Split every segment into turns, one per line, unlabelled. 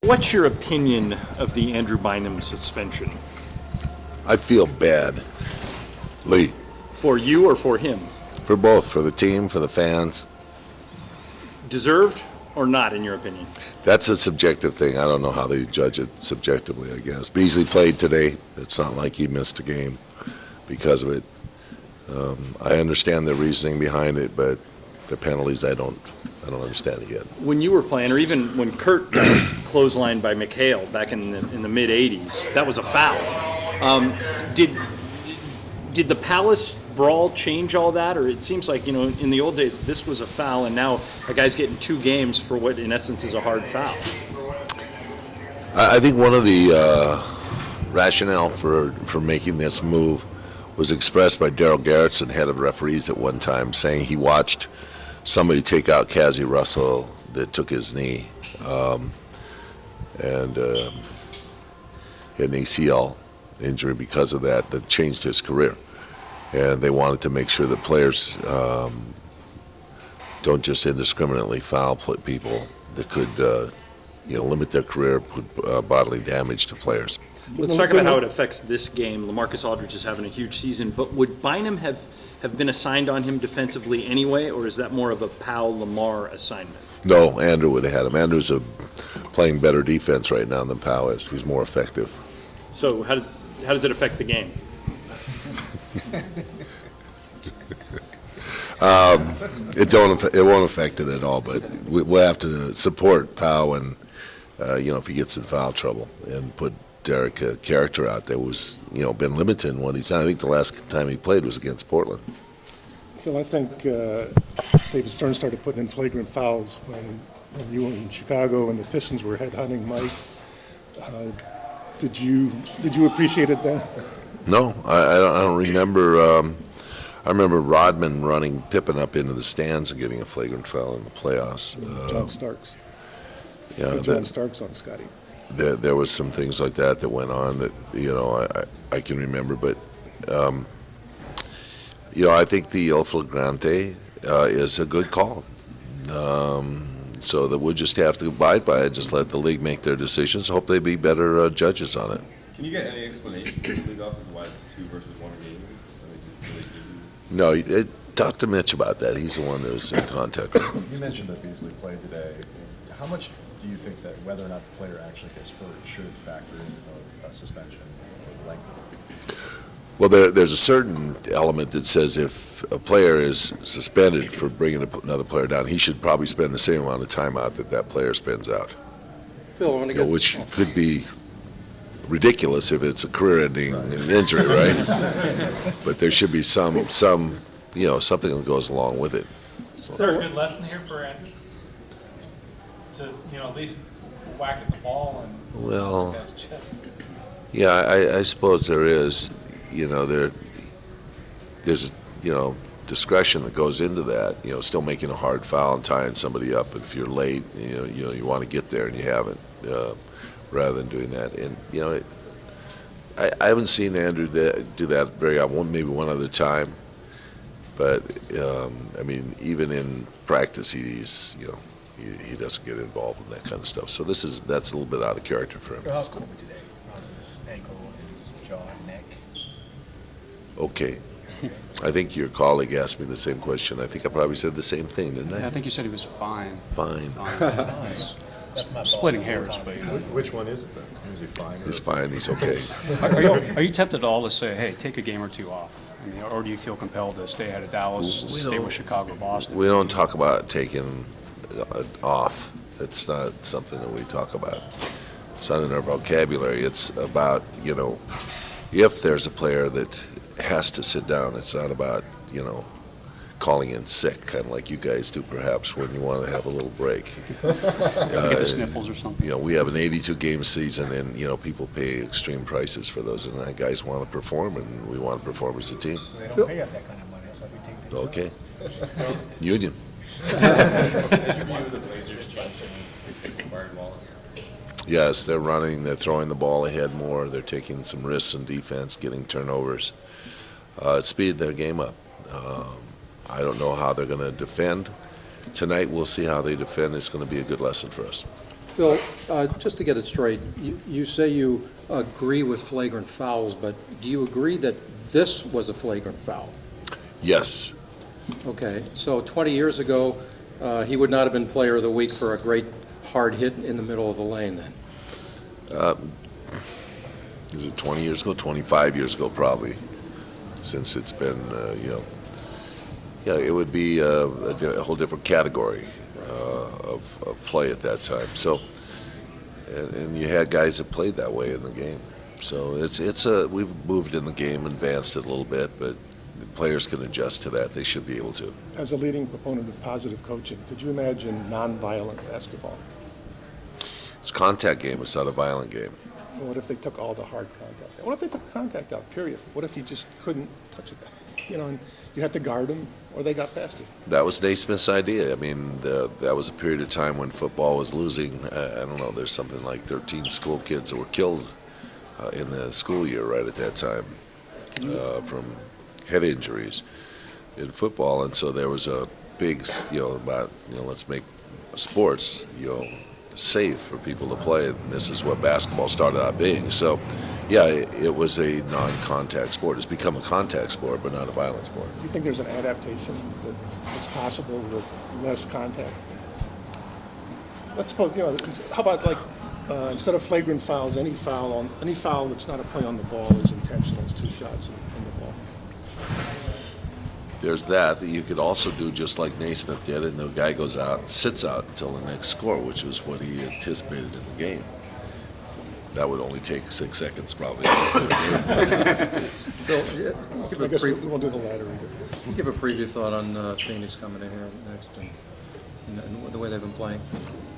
what's your opinion of the Andrew Bynum suspension?
I feel bad. Lee.
For you or for him?
For both, for the team, for the fans.
Deserved or not, in your opinion?
That's a subjective thing. I don't know how they judge it subjectively, I guess. Beasley played today. It's not like he missed a game because of it. I understand the reasoning behind it, but the penalties, I don't understand it yet.
When you were playing, or even when Kurt got clotheslined by McHale back in the mid '80s, that was a foul. Did the Palace brawl change all that, or it seems like in the old days this was a foul, and now a guy's getting 2 games for what in essence is a hard foul?
I think one of the rationale for making this move was expressed by Daryl Garrettson, head of referees, at one time, saying he watched somebody take out Cassie Russell that took his knee and had an ACL injury because of that changed his career. And they wanted to make sure that players don't just indiscriminately foul people that could limit their career, put bodily damage to players.
Let's talk about how it affects this game. LaMarcus Aldridge is having a huge season, but would Bynum have been assigned on him defensively anyway, or is that more of a Powell-Lamar assignment?
No, Andrew would have had him. Andrew's playing better defense right now than Powell is. He's more effective.
So how does it affect the game?
It won't affect it at all, but we'll have to support Powell and if he gets in foul trouble, and put Derek character out there who's been limited in what he's done. I think the last time he played was against Portland.
Phil, I think David Stern started putting in flagrant fouls when you were in Chicago and the Pistons were headhunting Mike. Did you appreciate it then?
No, I don't remember. I remember Rodman running Pippen up into the stands and getting a flagrant foul in the playoffs.
John Starks.
Yeah,
John Starks on Scotty.
There was some things like that went on that I can remember, but I think the El Flagrante is a good call. So that we'll just have to abide by it. Just let the league make their decisions. Hope they be better judges on it.
Can you get any explanation from the league office why it's 2 versus 1 game?
No, talk to Mitch about that. He's the one who's in contact with him.
You mentioned that Beasley played today. How much do you think that whether or not the player actually gets hurt should factor into a suspension or the length?
Well, there's a certain element that says if a player is suspended for bringing another player down, he should probably spend the same amount of time out that player spends out.
Phil, I want to get...
Which could be ridiculous if it's a career-ending injury, right? But there should be some something that goes along with it.
Is there a good lesson here for Andrew? To at least whack at the ball and
well,
his chest.
Yeah, I suppose there is. There's discretion that goes into that. Still making a hard foul and tying somebody up if you're late. You want to get there and you haven't. Rather than doing that, and I haven't seen Andrew do that very often. Maybe one other time, but even in practice, he's he doesn't get involved in that kind of stuff. So that's a little bit out of character for him.
How's Kobe today? On his ankle, his jaw, neck.
Okay. I think your colleague asked me the same question. I think I probably said the same thing, didn't I?
Yeah, I think you said he was fine.
Fine.
That's my
Splitting hairs, but
Which one is it then? Is he fine?
He's fine. He's okay.
are you tempted at all to say, hey, take a game or 2 off? Or do you feel compelled to stay out of Dallas, stay with Chicago, Boston?
We don't talk about taking off. It's not something that we talk about. It's not in our vocabulary. It's about, if there's a player that has to sit down, it's not about, calling in sick, kind of like you guys do perhaps when you want to have a little break.
Get the sniffles or something.
We have an 82-game season, and, people pay extreme prices for those, and guys want to perform, and we want to perform as a team.
They don't pay us that kind of money. That's why we take the
Okay. Union.
Has your view of the Blazers changed since they acquired Wallace?
Yes, they're running, they're throwing the ball ahead more, they're taking some risks in defense, getting turnovers. Speed their game up. I don't know how they're going to defend. Tonight we'll see how they defend. It's going to be a good lesson for us.
Phil, just to get it straight, you say you agree with flagrant fouls, but do you agree that this was a flagrant foul?
Yes.
Okay, so 20 years ago, he would not have been Player of the Week for a great hard hit in the middle of the lane then?
Is it 20 years ago? 25 years ago, probably, since it's been, yeah, it would be a whole different category of play at that time. So, and you had guys that played that way in the game. So we've moved in the game, advanced it a little bit, but players can adjust to that. They should be able to.
As a leading proponent of positive coaching, could you imagine nonviolent basketball?
It's a contact game. It's not a violent game.
What if they took all the hard contact out? What if they took contact out, period? What if you just couldn't touch it? And you had to guard them, or they got past you.
That was Naismith's idea. I mean, that was a period of time when football was losing. I don't know, there's something like 13 school kids that were killed in the school year right at that time from head injuries in football. And so there was a big, about, let's make sports, safe for people to play. And this is what basketball started out being. So, yeah, it was a non-contact sport. It's become a contact sport, but not a violent sport.
Do you think there's an adaptation that's possible with less contact? Let's suppose, how about instead of flagrant fouls, any foul that's not a play on the ball is intentional. It's 2 shots in the ball.
There's that you could also do just like Naismith did, and the guy goes out and sits out until the next score, which was what he anticipated in the game. That would only take 6 seconds, probably.
Phil,
I guess we won't do the latter either.
Can you give a preview thought on Phoenix coming in here next and the way they've been playing?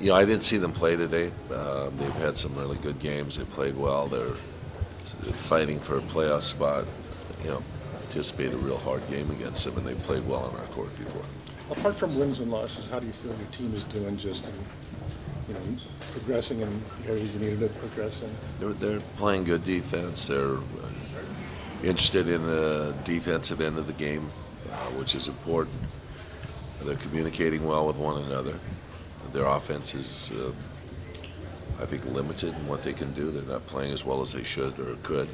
I didn't see them play today. They've had some really good games. They played well. They're fighting for a playoff spot. Anticipate a real hard game against them, and they played well on our court before.
Apart from wins and losses, how do you feel your team is doing just in, progressing in the areas you needed to progress in?
They're playing good defense. They're interested in the defensive end of the game, which is important. They're communicating well with one another. Their offense is, I think, limited in what they can do. They're not playing as well as they should or could,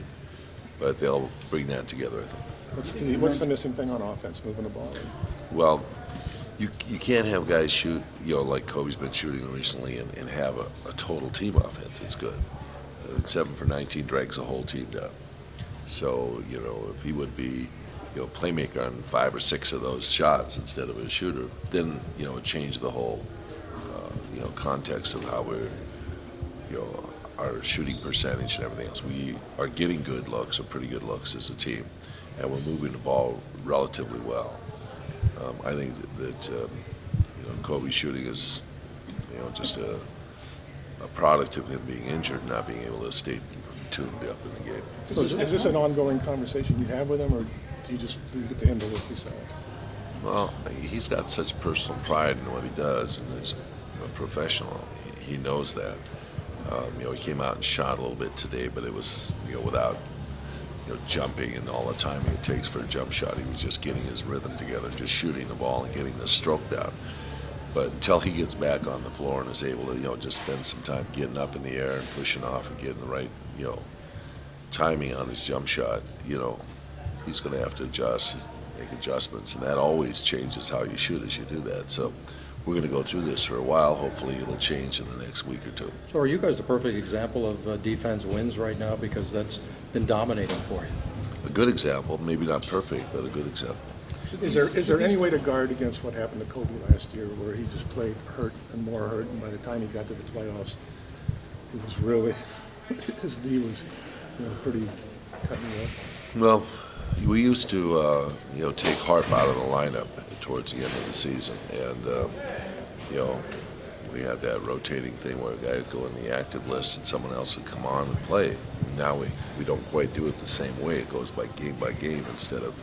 but they'll bring that together, I think.
What's the missing thing on offense, moving the ball?
Well, you can't have guys shoot, like Kobe's been shooting recently, and have a total team offense. It's good. 7 for 19 drags the whole team down. So, if he would be, playmaker on 5 or 6 of those shots instead of a shooter, then, it changed the whole, context of how we're, our shooting percentage and everything else. We are getting good looks, or pretty good looks as a team, and we're moving the ball relatively well. I think that Kobe's shooting is, just a product of him being injured, not being able to stay tuned up in the game.
Is this an ongoing conversation you have with him, or do you just leave it to him to work this out?
Well, he's got such personal pride in what he does, and he's a professional. He knows that. He came out and shot a little bit today, but it was, without, jumping and all the timing it takes for a jump shot. He was just getting his rhythm together, just shooting the ball and getting the stroke down. But until he gets back on the floor and is able to, just spend some time getting up in the air and pushing off and getting the right, timing on his jump shot, he's going to have to adjust, make adjustments, and that always changes how you shoot as you do that. So we're going to go through this for a while. Hopefully it'll change in the next week or two.
So are you guys the perfect example of defense wins right now, because that's been dominating for you?
A good example, maybe not perfect, but a good example.
Is there any way to guard against what happened to Kobe last year, where he just played hurt and more hurt, and by the time he got to the playoffs, he was really, his knee was pretty cutting up?
Well, we used to, take Harp out of the lineup towards the end of the season, and we had that rotating thing where a guy would go in the active list and someone else would come on and play. Now we don't quite do it the same way. It goes by game instead of,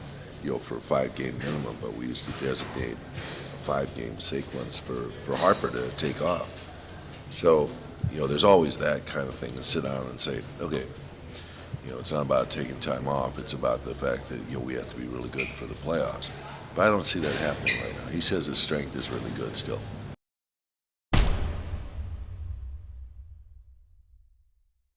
for a 5-game minimum, but we used to designate a 5-game sequence for Harper to take off. So, there's always that kind of thing to sit down and say, okay, it's not about taking time off. It's about the fact that, we have to be really good for the playoffs. But I don't see that happening right now. He says his strength is really good still.